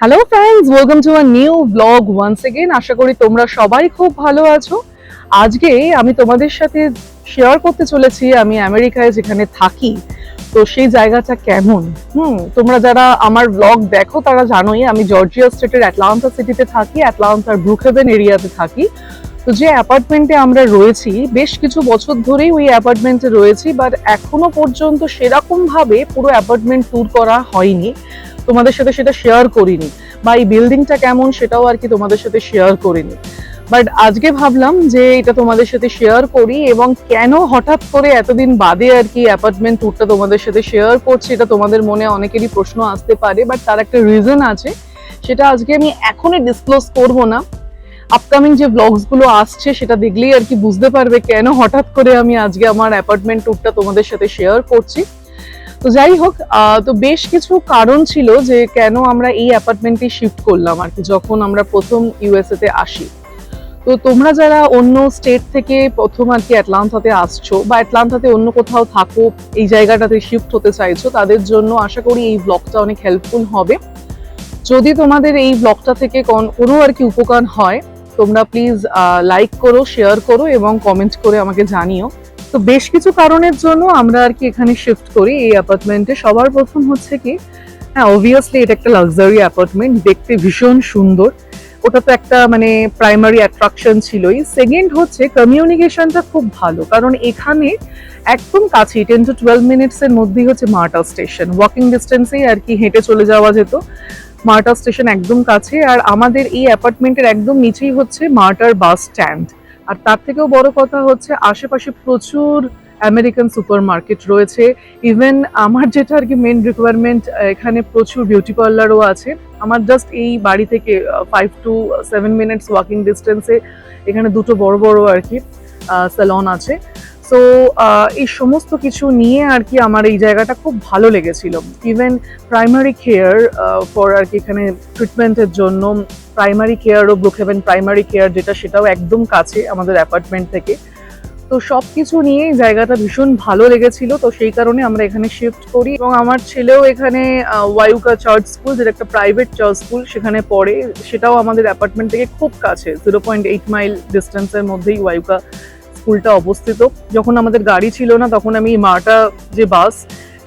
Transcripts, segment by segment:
Hello friends, welcome to a new blog once again. আশা করি তোমরা সবাই খুব ভালো আছো। আজকে আমি তোমাদের সাথে শেয়ার করতে চলেছি আমি আমেরিকায় যেখানে থাকি, তো সেই জায়গাটা কেমন। তোমরা যারা আমার ব্লগ দেখো তারা জানোই আমি জর্জিয়া স্টেটের অ্যাটলান্টা সিটিতে থাকি, অ্যাটলান্টার ব্রুকহেভেন এরিয়াতে থাকি। তো যে অ্যাপার্টমেন্টে আমরা রয়েছি বেশ কিছু বছর ধরেই ওই অ্যাপার্টমেন্টে রয়েছি, বাট এখনো পর্যন্ত সেরকম ভাবে পুরো অ্যাপার্টমেন্ট ট্যুর করা হয়নি, তোমাদের সাথে সেটা শেয়ার করিনি, বা এই বিল্ডিংটা কেমন সেটাও আর কি তোমাদের সাথে শেয়ার করিনি। বাট আজকে ভাবলাম যে এটা তোমাদের সাথে শেয়ার করি, এবং কেন হঠাৎ করে এতদিন বাদে আর কি অ্যাপার্টমেন্ট ট্যুরটা তোমাদের সাথে শেয়ার করছি, এটা তোমাদের মনে অনেকেরই প্রশ্ন আসতে পারে, বাট তার একটা রিজন আছে। সেটা আজকে আমি এখনই ডিসক্লোজ করব না, আপকামিং যে ব্লগস গুলো আসছে সেটা দেখলেই আর কি বুঝতে পারবে কেন হঠাৎ করে আমি আজকে আমার অ্যাপার্টমেন্ট ট্যুরটা তোমাদের সাথে শেয়ার করছি। তো যাই হোক, তো বেশ কিছু কারণ ছিল যে কেন আমরা এই অ্যাপার্টমেন্টে শিফট করলাম আর কি, যখন আমরা প্রথম ইউএসএ তে আসি। তো তোমরা যারা অন্য স্টেট থেকে প্রথম আর কি অ্যাটলান্টাতে আসছো, বা অ্যাটলান্টাতে অন্য কোথাও থাকো, এই জায়গাটাতে শিফট হতে চাইছো, তাদের জন্য আশা করি এই ব্লগটা অনেক হেল্পফুল হবে। যদি তোমাদের এই ব্লগটা থেকে কোনো আর কি উপকার হয়, তোমরা প্লিজ লাইক করো, শেয়ার করো এবং কমেন্ট করে আমাকে জানিও। তো বেশ কিছু কারণের জন্য আমরা আর কি এখানে শিফট করি এই অ্যাপার্টমেন্টে। সবার প্রথম হচ্ছে কি, হ্যাঁ অবভিয়াসলি এটা একটা লাক্সারি অ্যাপার্টমেন্ট, দেখতে ভীষণ সুন্দর, ওটা তো একটা মানে প্রাইমারি অ্যাট্রাকশন ছিলই। সেকেন্ড হচ্ছে কমিউনিকেশনটা খুব ভালো, কারণ এখানে একদম কাছে 10 to 12 মিনিটস এর মধ্যেই হচ্ছে মার্টা স্টেশন, ওয়াকিং ডিস্টেন্সেই আর কি হেঁটে চলে যাওয়া যেত। মার্টা স্টেশন একদম কাছে, আর আমাদের এই অ্যাপার্টমেন্টের একদম নিচেই হচ্ছে মার্টার বাস স্ট্যান্ড। আর তার থেকেও বড় কথা হচ্ছে আশেপাশে প্রচুর আমেরিকান সুপার মার্কেট রয়েছে। ইভেন আমার যেটা আর কি মেন রিকোয়ারমেন্ট, এখানে প্রচুর বিউটি পার্লারও আছে। আমার জাস্ট এই বাড়ি থেকে 5 to 7 মিনিটস ওয়াকিং ডিস্টেন্সে এখানে দুটো বড় বড় আর কি স্যালন আছে। সো এই সমস্ত কিছু নিয়ে আর কি আমার এই জায়গাটা খুব ভালো লেগেছিল। ইভেন প্রাইমারি কেয়ার ফর আর কি এখানে ট্রিটমেন্টের জন্য প্রাইমারি কেয়ার ও ব্রুকহেভেন প্রাইমারি কেয়ার যেটা, সেটাও একদম কাছে আমাদের অ্যাপার্টমেন্ট থেকে। তো সবকিছু নিয়ে জায়গাটা ভীষণ ভালো লেগেছিল, তো সেই কারণে আমরা এখানে শিফট করি। এবং আমার ছেলেও এখানে ওয়াইউকা চার্চ স্কুল, যেটা একটা প্রাইভেট চার্চ স্কুল, সেখানে পড়ে। সেটাও আমাদের অ্যাপার্টমেন্ট থেকে খুব কাছে, 0.8 মাইল ডিস্টেন্সের মধ্যেই ওয়াইউকা স্কুলটা অবস্থিত। যখন আমাদের গাড়ি ছিল না তখন আমি মার্টা যে বাস,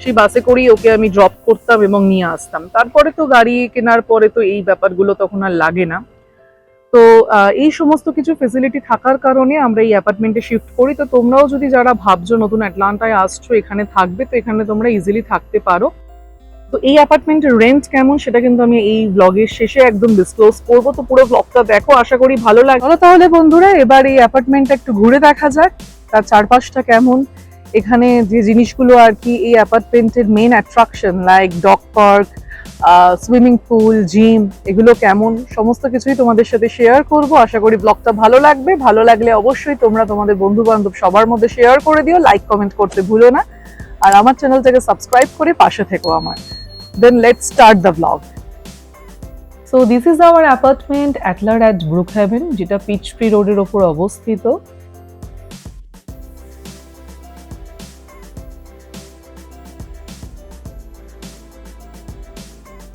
সেই বাসে করেই ওকে আমি ড্রপ করতাম এবং নিয়ে আসতাম। তারপরে তো গাড়ি কেনার পরে তো এই ব্যাপারগুলো তখন আর লাগে না। তো এই সমস্ত কিছু ফেসিলিটি থাকার কারণে আমরা এই অ্যাপার্টমেন্টে শিফট করি। তো তোমরাও যদি যারা ভাবছো নতুন অ্যাটলান্টায় আসছো, এখানে থাকবে, তো এখানে তোমরা ইজিলি থাকতে পারো। তো এই অ্যাপার্টমেন্টের রেন্ট কেমন সেটা কিন্তু আমি এই ব্লগের শেষে একদম ডিসক্লোজ করবো, তো পুরো ব্লগটা দেখো, আশা করি ভালো লাগবে। তাহলে বন্ধুরা এবার এই অ্যাপার্টমেন্টটা একটু ঘুরে দেখা যাক, তার চারপাশটা কেমন, এখানে যে জিনিসগুলো আর কি এই অ্যাপার্টমেন্টের main attraction, like dog park, swimming pool, gym, এগুলো কেমন, সমস্ত কিছুই তোমাদের সাথে শেয়ার করব। আশা করি ব্লগটা ভালো লাগবে। ভালো লাগলে অবশ্যই তোমরা তোমাদের বন্ধু বান্ধব সবার মধ্যে শেয়ার করে দিও, লাইক কমেন্ট করতে ভুলো না, আর আমার চ্যানেলটাকে সাবস্ক্রাইব করে পাশে থেকো আমার। Then let's start the vlog. So this is our apartment Atler at Brookhaven, যেটা পিচট্রি রোডের ওপর অবস্থিত।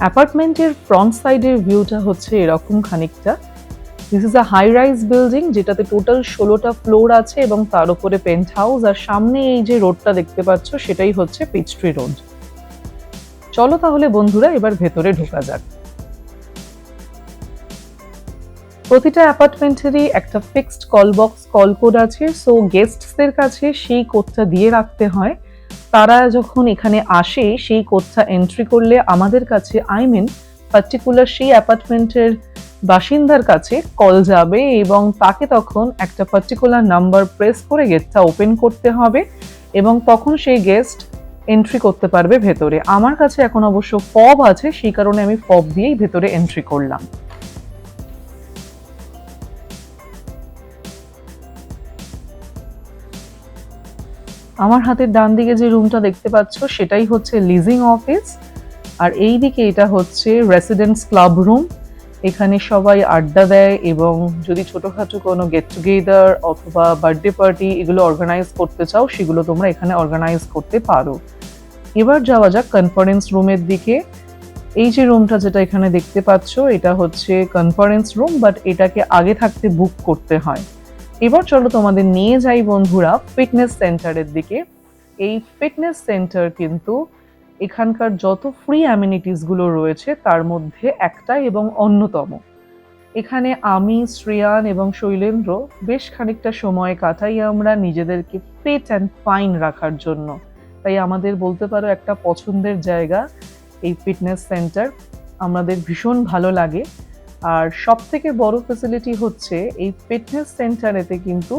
অ্যাপার্টমেন্টের ফ্রন্ট সাইডের ভিউটা হচ্ছে এরকম খানিকটা। This is a high rise building, যেটাতে টোটাল 16টা ফ্লোর আছে এবং তার উপরে পেন্ট হাউস। আর সামনে এই যে রোডটা দেখতে পাচ্ছ সেটাই হচ্ছে পিচট্রি রোড। চলো তাহলে বন্ধুরা এবার ভেতরে ঢোকা যাক। প্রতিটা অ্যাপার্টমেন্টেরই একটা fixed call box, call code আছে। সো গেস্টসদের কাছে সেই কোডটা দিয়ে রাখতে হয়। তারা যখন এখানে আসে সেই কোডটা এন্ট্রি করলে আমাদের কাছে, পার্টিকুলার সেই অ্যাপার্টমেন্টের বাসিন্দার কাছে কল যাবে, এবং তাকে তখন একটা পার্টিকুলার নাম্বার প্রেস করে গেটটা ওপেন করতে হবে, এবং তখন সেই গেস্ট এন্ট্রি করতে পারবে ভেতরে। আমার কাছে এখন অবশ্য ফব আছে, সেই কারণে আমি ফব দিয়েই ভেতরে এন্ট্রি করলাম। আমার হাতের ডান দিকে যে রুমটা দেখতে পাচ্ছ সেটাই হচ্ছে লিজিং অফিস, আর এই দিকে এটা হচ্ছে রেসিডেন্টস ক্লাব রুম। এখানে সবাই আড্ডা দেয়, এবং যদি ছোটখাটো কোনো গেট টুগেদার অথবা বার্থডে পার্টি এগুলো অর্গানাইজ করতে চাও, সেগুলো তোমরা এখানে অর্গানাইজ করতে পারো। এবার যাওয়া যাক কনফারেন্স রুমের দিকে। এই যে রুমটা যেটা এখানে দেখতে পাচ্ছ, এটা হচ্ছে কনফারেন্স রুম, বাট এটাকে আগে থাকতে বুক করতে হয়। এবার চলো তোমাদের নিয়ে যাই বন্ধুরা ফিটনেস সেন্টারের দিকে। এই ফিটনেস সেন্টার কিন্তু এখানকার যত ফ্রি অ্যামিনিটিস গুলো রয়েছে তার মধ্যে একটা এবং অন্যতম। এখানে আমি, শ্রেয়ান এবং শৈলেন্দ্র বেশ খানিকটা সময় কাটাই আমরা নিজেদেরকে ফিট অ্যান্ড ফাইন রাখার জন্য। তাই আমাদের বলতে পারো একটা পছন্দের জায়গা এই ফিটনেস সেন্টার, আমাদের ভীষণ ভালো লাগে। আর সব থেকে বড় ফেসিলিটি হচ্ছে এই ফিটনেস সেন্টারেতে কিন্তু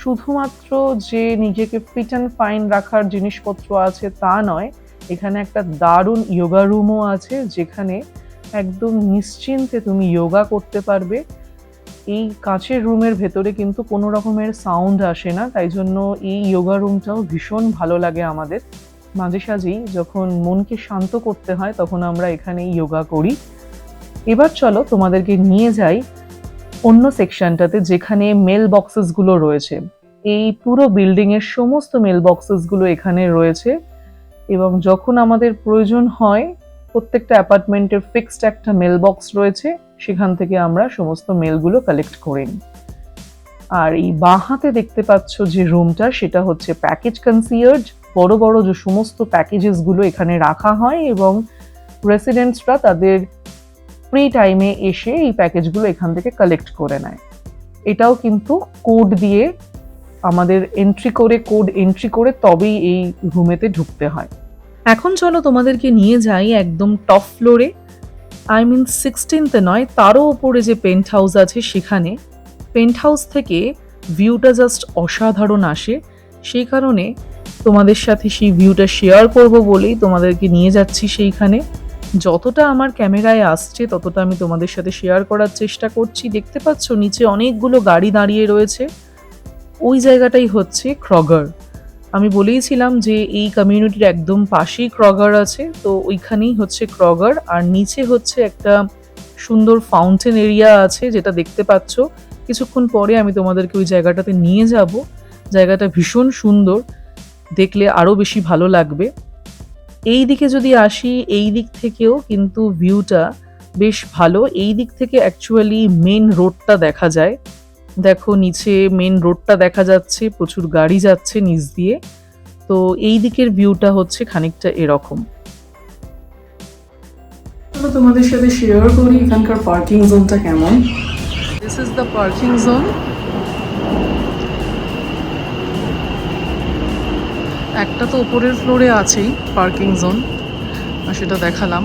শুধুমাত্র যে নিজেকে ফিট অ্যান্ড ফাইন রাখার জিনিসপত্র আছে তা নয়, এখানে একটা দারুণ ইয়োগা রুমও আছে, যেখানে একদম নিশ্চিন্তে তুমি যোগা করতে পারবে। এই কাঁচের রুমের ভেতরে কিন্তু কোনো রকমের সাউন্ড আসে না, তাই জন্য এই যোগা রুমটাও ভীষণ ভালো লাগে আমাদের। মাঝে সাঝেই যখন মনকে শান্ত করতে হয় তখন আমরা এখানে যোগা করি। এবার চলো তোমাদেরকে নিয়ে যাই অন্য সেকশনটাতে, যেখানে মেল বক্সেস গুলো রয়েছে। এই পুরো বিল্ডিং এর সমস্ত মেল বক্সেস গুলো এখানে রয়েছে, এবং যখন আমাদের প্রয়োজন হয় প্রত্যেকটা অ্যাপার্টমেন্টের ফিক্সড একটা মেল বক্স রয়েছে, সেখান থেকে আমরা সমস্ত মেলগুলো কালেক্ট করে নিই। আর এই বাঁ হাতে দেখতে পাচ্ছ যে রুমটা, সেটা হচ্ছে প্যাকেজ কনসিয়ার্জ। বড় বড় যে সমস্ত প্যাকেজেস গুলো এখানে রাখা হয় এবং রেসিডেন্টসরা তাদের ফ্রি টাইমে এসে এই প্যাকেজগুলো এখান থেকে কালেক্ট করে নেয়। এটাও কিন্তু কোড দিয়ে আমাদের কোড এন্ট্রি করে তবেই এই রুমেতে ঢুকতে হয়। এখন চলো তোমাদেরকে নিয়ে যাই একদম টপ ফ্লোরে, আই মিন 16th নয়, তারও উপরে যে পেন্ট হাউস আছে সেখানে। পেন্ট হাউস থেকে ভিউটা জাস্ট অসাধারণ আসে, সেই কারণে তোমাদের সাথে সেই ভিউটা শেয়ার করব বলেই তোমাদেরকে নিয়ে যাচ্ছি সেইখানে। যতটা আমার ক্যামেরায় আসছে ততটা আমি তোমাদের সাথে শেয়ার করার চেষ্টা করছি। দেখতে পাচ্ছ নিচে অনেকগুলো গাড়ি দাঁড়িয়ে রয়েছে, ওই জায়গাটাই হচ্ছে ক্রগার। আমি বলেইছিলাম যে এই কমিউনিটির একদম পাশেই ক্রগার আছে, তো ওইখানেই হচ্ছে ক্রগার। আর নিচে হচ্ছে একটা সুন্দর ফাউন্টেন এরিয়া আছে, যেটা দেখতে পাচ্ছ। কিছুক্ষণ পরে আমি তোমাদেরকে ওই জায়গাটাতে নিয়ে যাব। জায়গাটা ভীষণ সুন্দর, দেখলে আরো বেশি ভালো লাগবে। এই দিকে যদি আসি, এই দিক থেকেও কিন্তু ভিউটা বেশ ভালো। এই দিক থেকে অ্যাকচুয়ালি মেন রোডটা দেখা যায়। দেখো নিচে মেন রোডটা দেখা যাচ্ছে, প্রচুর গাড়ি যাচ্ছে নিচ দিয়ে। তো এই দিকের ভিউটা হচ্ছে খানিকটা এরকম। তোমাদের সাথে শেয়ার করি এখানকার পার্কিং জোনটা কেমন। This is the parking zone. একটা তো উপরের ফ্লোরে আছেই পার্কিং জোন, আর সেটা দেখালাম।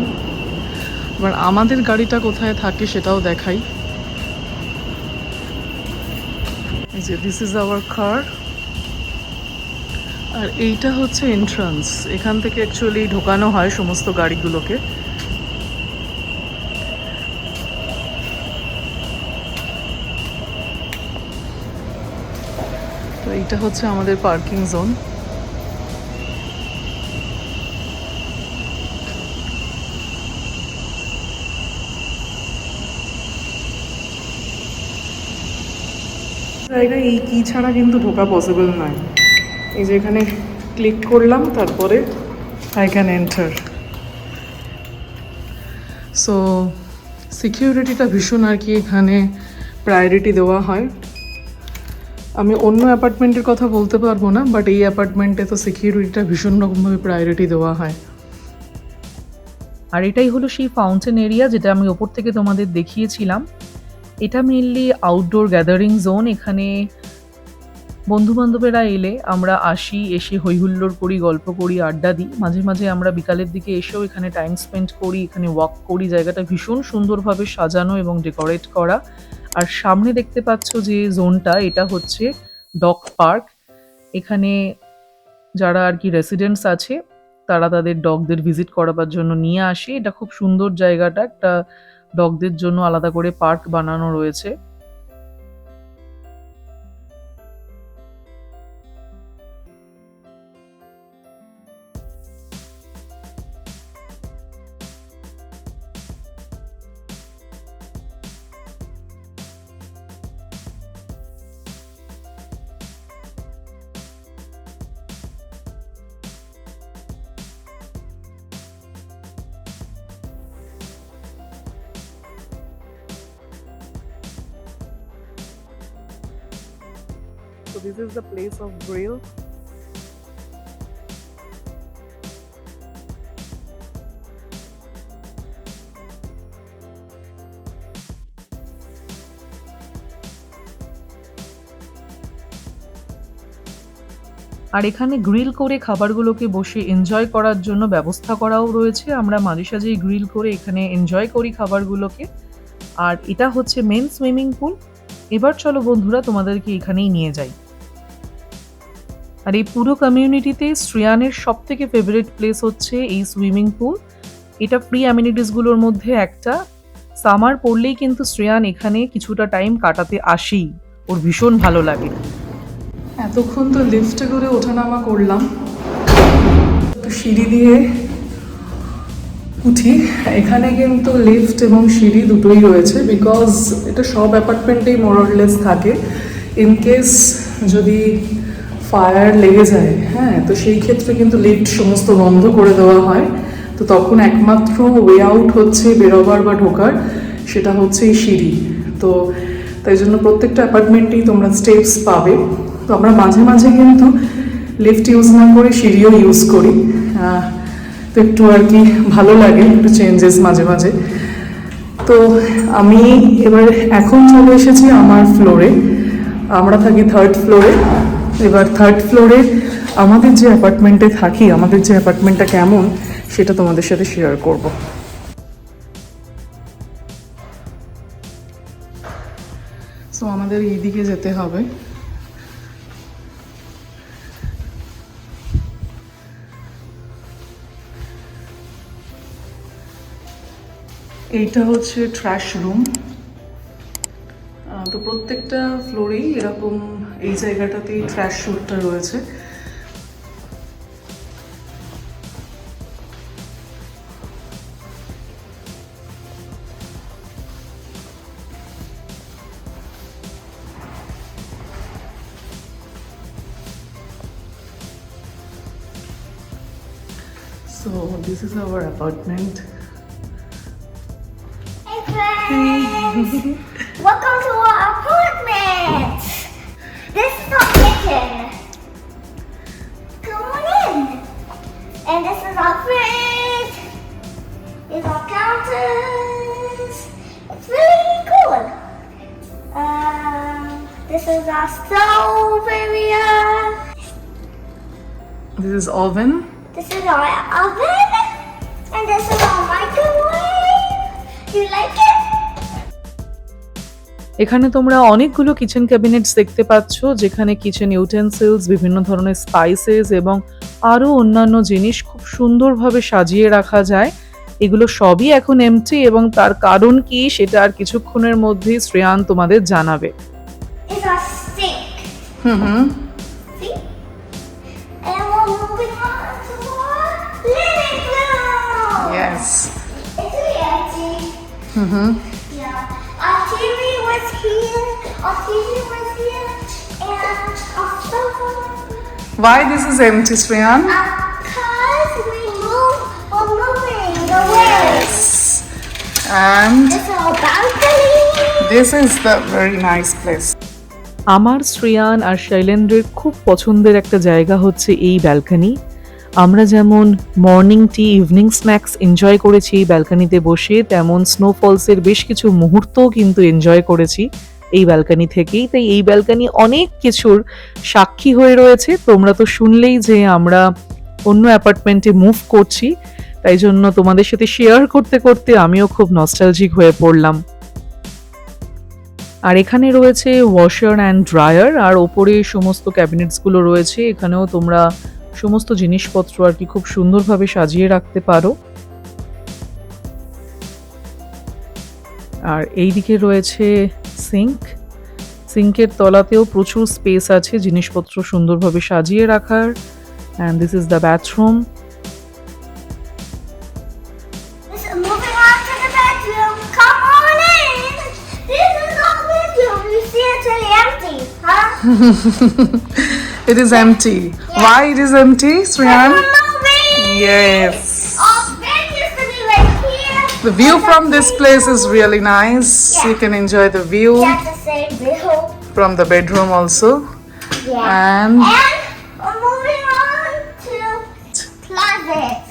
এবার আমাদের গাড়িটা কোথায় থাকে সেটাও দেখাই। এই যে দিস ইজ আওয়ার কার, আর এইটা হচ্ছে এন্ট্রান্স। এখান থেকে অ্যাকচুয়ালি ঢোকানো হয় সমস্ত গাড়িগুলোকে। তো এইটা হচ্ছে আমাদের পার্কিং জোন। জায়গায় এই কি ছাড়া কিন্তু ঢোকা পসিবল নয়। এই যে এখানে ক্লিক করলাম, তারপরে আই ক্যান এন্টার। সো সিকিউরিটিটা ভীষণ আর কি এখানে প্রায়োরিটি দেওয়া হয়। আমি অন্য অ্যাপার্টমেন্টের কথা বলতে পারবো না, বাট এই অ্যাপার্টমেন্টে তো সিকিউরিটিটা ভীষণ রকমভাবে প্রায়োরিটি দেওয়া হয়। আর এটাই হলো সেই ফাউন্টেন এরিয়া যেটা আমি ওপর থেকে তোমাদের দেখিয়েছিলাম। এটা মেইনলি আউটডোর গ্যাদারিং জোন। এখানে বন্ধুবান্ধবেরা এলে আমরা আসি, এসে হইহুল্লোড় করি, গল্প করি, আড্ডা দিই। মাঝে মাঝে আমরা বিকালের দিকে এসেও এখানে টাইম স্পেন্ড করি, এখানে ওয়াক করি। জায়গাটা ভীষণ সুন্দরভাবে সাজানো এবং ডেকোরেট করা। আর সামনে দেখতে পাচ্ছ যে জোনটা, এটা হচ্ছে ডগ পার্ক। এখানে যারা আর কি রেসিডেন্টস আছে তারা তাদের ডগদের ভিজিট করাবার জন্য নিয়ে আসে। এটা খুব সুন্দর জায়গাটা, একটা ডগদের জন্য আলাদা করে পার্ক বানানো রয়েছে। So this is the place of grill. আর এখানে গ্রিল করে খাবারগুলোকে বসে এনজয় করার জন্য ব্যবস্থা করাও রয়েছে। আমরা মাঝে সাঝেই গ্রিল করে এখানে এনজয় করি খাবারগুলোকে। আর এটা হচ্ছে মেন সুইমিং পুল। এবার চলো বন্ধুরা তোমাদেরকে এখানেই নিয়ে যাই। আর এই পুরো কমিউনিটিতে শ্রেয়ানের সব থেকে ফেভারিট প্লেস হচ্ছে এই সুইমিং পুল। এটা ফ্রি অ্যামিনিটিসগুলোর মধ্যে একটা। সামার পড়লেই কিন্তু শ্রেয়ান এখানে কিছুটা টাইম কাটাতে আসেই, ওর ভীষণ ভালো লাগে। এতক্ষণ তো লিফটে করে ওঠানামা করলাম, তো সিঁড়ি দিয়ে উঠি। এখানে কিন্তু লিফট এবং সিঁড়ি দুটোই রয়েছে, বিকজ এটা সব অ্যাপার্টমেন্টেই মোরলেস থাকে। ইন কেস যদি ফায়ার লেগে যায়, হ্যাঁ, তো সেই ক্ষেত্রে কিন্তু লিফট সমস্ত বন্ধ করে দেওয়া হয়। তো তখন একমাত্র ওয়ে আউট হচ্ছে বেরোবার বা ঢোকার, সেটা হচ্ছে এই সিঁড়ি। তো তাই জন্য প্রত্যেকটা অ্যাপার্টমেন্টেই তোমরা স্টেপস পাবে। তো আমরা মাঝে মাঝে কিন্তু লিফট ইউজ না করে সিঁড়িও ইউজ করি। তো একটু আর কি ভালো লাগে, একটু চেঞ্জেস মাঝে মাঝে। তো আমি এবার এখন চলে এসেছি আমার ফ্লোরে। আমরা থাকি 3rd ফ্লোরে। এবার 3rd ফ্লোরে আমাদের যে অ্যাপার্টমেন্টে থাকি, আমাদের যে অ্যাপার্টমেন্টটা কেমন সেটা তোমাদের সাথে শেয়ার করব। সো আমাদের এইদিকে যেতে হবে। এইটা হচ্ছে ট্র্যাশ রুম। তো প্রত্যেকটা ফ্লোরেই এরকম এই জায়গাটাতেই ট্র্যাশ রুমটা রয়েছে। So this is our apartment. Hey friends! Welcome to our apartment! This is our kitchen. Come on in. And this is our fridge. These are counters. It's really cool. This is our stove area. This is oven. This is our oven. And this is our microwave. Do you like it? এখানে তোমরা অনেকগুলো kitchen cabinets দেখতে পাচ্ছ, যেখানে kitchen utensils, বিভিন্ন ধরনের spices এবং আরও অন্যান্য জিনিস খুব সুন্দরভাবে সাজিয়ে রাখা যায়। এগুলো সবই এখন এমটি, এবং তার কারণ কি সেটা আর কিছুক্ষণের মধ্যেই শ্রেয়ান তোমাদের জানাবে। It's our sink. See? And we're moving on to our living room. Yes. It's really empty. Yeah. Our TV was here. Our TV was here. And our sofa. Why this is empty, Shreyan? Because we're moving away. Yes. And This is our balcony. this is the very nice place. আমার শ্রেয়ান আর শৈলেন্দ্রের খুব পছন্দের একটা জায়গা হচ্ছে এই balcony. আমরা যেমন morning টি, evening snacks enjoy করেছি এই ব্যালকনিতে বসে, তেমন স্নোফলসের বেশ কিছু মুহূর্তও কিন্তু এনজয় করেছি এই ব্যালকনি থেকেই। তাই এই ব্যালকনি অনেক কিছুর সাক্ষী হয়ে রয়েছে। তোমরা তো শুনলেই যে আমরা অন্য অ্যাপার্টমেন্টে মুভ করছি, তাই জন্য তোমাদের সাথে শেয়ার করতে করতে আমিও খুব নস্টালজিক হয়ে পড়লাম। আর এখানে রয়েছে ওয়াশার অ্যান্ড ড্রায়ার, আর ওপরে সমস্ত ক্যাবিনেটসগুলো রয়েছে। এখানেও তোমরা সমস্ত জিনিসপত্র আর কি খুব সুন্দরভাবে সাজিয়ে রাখতে পারো। আর এই দিকে রয়েছে সিঙ্ক। সিঙ্কের তলাতেও প্রচুর স্পেস আছে জিনিসপত্র সুন্দরভাবে সাজিয়ে রাখার। And this is the bathroom. Moving on to the bedroom. Come on in. This is our bedroom. You see it's really empty, huh? It is empty. Yeah. Why it is empty, Shreyan? We're moving. Yes. Our bed used to be right here. The view from this place is really nice. Yeah. You can enjoy the view That's the same view. from the bedroom also. Yeah. And And moving on to closet.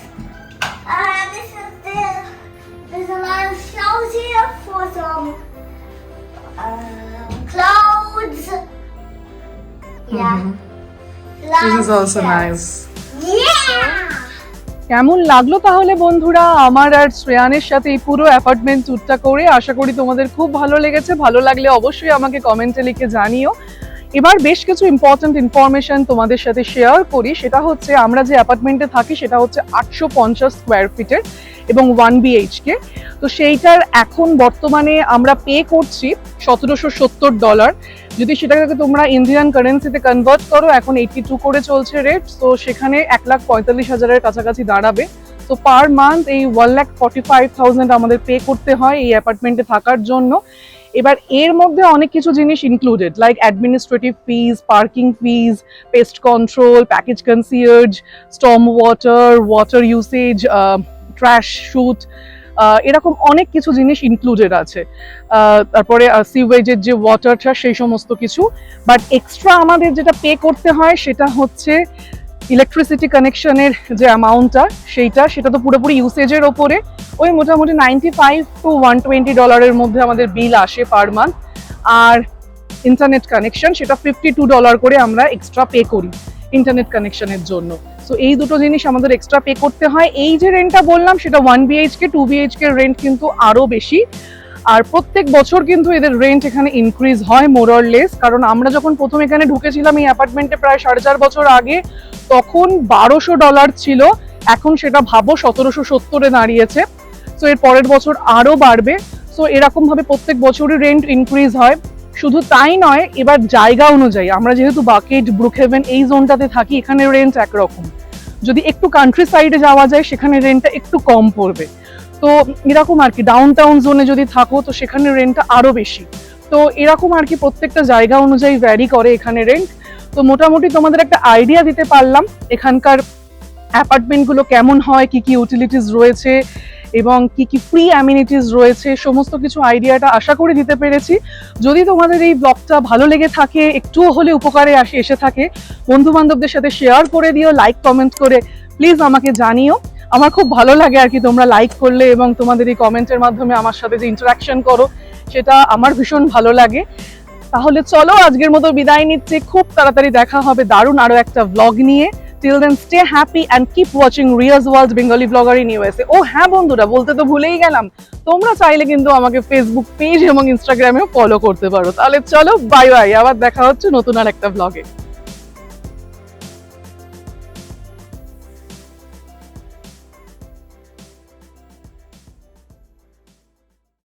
There's a lot of shelves here for some clothes. Yeah. this is also nice. Yeah. কেমন লাগলো তাহলে বন্ধুরা আমার আর শ্রেয়ানের সাথে এই পুরো apartment ট্যুরটা করে? আশা করি তোমাদের খুব ভালো লেগেছে। ভালো লাগলে অবশ্যই আমাকে কমেন্টে লিখে জানিও। এবার বেশ কিছু ইম্পর্টেন্ট ইনফরমেশন তোমাদের সাথে শেয়ার করি। সেটা হচ্ছে আমরা যে অ্যাপার্টমেন্টে থাকি সেটা হচ্ছে 850 স্কোয়ার ফিটের এবং 1 BHK। তো সেইটার এখন বর্তমানে আমরা পে করছি $1770। যদি সেটাকে তোমরা ইন্ডিয়ান কারেন্সিতে কনভার্ট করো, এখন 82 করে চলছে রেট, তো সেখানে 1,45,000-এর কাছাকাছি দাঁড়াবে। তো পার মান্থ এই 1,45,000 আমাদের পে করতে হয় এই অ্যাপার্টমেন্টে থাকার জন্য। এবার এর মধ্যে অনেক কিছু জিনিস included, like administrative fees, parking fees, pest control, package concierge, storm water, water usage, trash chute, এরকম অনেক কিছু জিনিস ইনক্লুডেড আছে। তারপরে সিওয়েজের যে ওয়াটারটা সেই সমস্ত কিছু। বাট এক্সট্রা আমাদের যেটা পে করতে হয় সেটা হচ্ছে ইলেকট্রিসিটি কানেকশনের যে অ্যামাউন্টটা, সেটা তো পুরোপুরি ইউসেজের ওপরে। ওই মোটামুটি $95 to $120 মধ্যে আমাদের বিল আসে পার মান্থ। আর ইন্টারনেট কানেকশন সেটা $52 করে আমরা এক্সট্রা পে করি ইন্টারনেট কানেকশনের জন্য। সো এই দুটো জিনিস আমাদের এক্সট্রা পে করতে হয়। এই যে রেন্টটা বললাম সেটা 1 BHK, 2 BHK এর রেন্ট কিন্তু আরো বেশি। আর প্রত্যেক বছর কিন্তু এদের রেন্ট এখানে ইনক্রিজ হয় মোর অর লেস। কারণ আমরা যখন প্রথম এখানে ঢুকেছিলাম এই অ্যাপার্টমেন্টে প্রায় 4.5 বছর আগে, তখন $1,200 ছিল, এখন সেটা ভাবো 1770-এ দাঁড়িয়েছে। সো এর পরের বছর আরো বাড়বে। সো এরকম ভাবে প্রত্যেক বছরই রেন্ট ইনক্রিজ হয়। শুধু তাই নয়, এবার জায়গা অনুযায়ী আমরা যেহেতু বাকেট, ব্রুকহেভেন এই জোনটাতে থাকি, এখানে রেন্ট একরকম। যদি একটু কান্ট্রি সাইডে যাওয়া যায় সেখানে রেন্টটা একটু কম পড়বে। তো এরকম আর কি, ডাউন টাউন জোনে যদি থাকো তো সেখানে রেন্টটা আরো বেশি। তো এরকম আর কি প্রত্যেকটা জায়গা অনুযায়ী ভ্যারি করে এখানে রেন্ট। তো মোটামুটি তোমাদের একটা আইডিয়া দিতে পারলাম এখানকার অ্যাপার্টমেন্টগুলো কেমন হয়, কি কি ইউটিলিটিস রয়েছে এবং কি কি ফ্রি অ্যামিনিটিস রয়েছে, সমস্ত কিছু আইডিয়াটা আশা করি দিতে পেরেছি। যদি তোমাদের এই ব্লগটা ভালো লেগে থাকে, একটুও হলে উপকারে এসে থাকে, বন্ধু বান্ধবদের সাথে শেয়ার করে দিও, লাইক কমেন্ট করে প্লিজ আমাকে জানিও। আমার খুব ভালো লাগে আর কি তোমরা লাইক করলে এবং তোমাদের এই কমেন্টের মাধ্যমে আমার সাথে যে ইন্টারাকশন করো সেটা আমার ভীষণ ভালো লাগে। তাহলে চলো আজকের মতো বিদায় নিচ্ছি। খুব তাড়াতাড়ি দেখা হবে দারুণ আরো একটা ব্লগ নিয়ে। Till then, stay happy and keep watching Ria's World Bengali Blogger in USA. ও হ্যাঁ বন্ধুরা, বলতে তো ভুলেই গেলাম, তোমরা চাইলে কিন্তু আমাকে ফেসবুক পেজ এবং ইনস্টাগ্রামেও ফলো করতে পারো। তাহলে চলো, বাই বাই, আবার দেখা হচ্ছে নতুন আর একটা ব্লগে।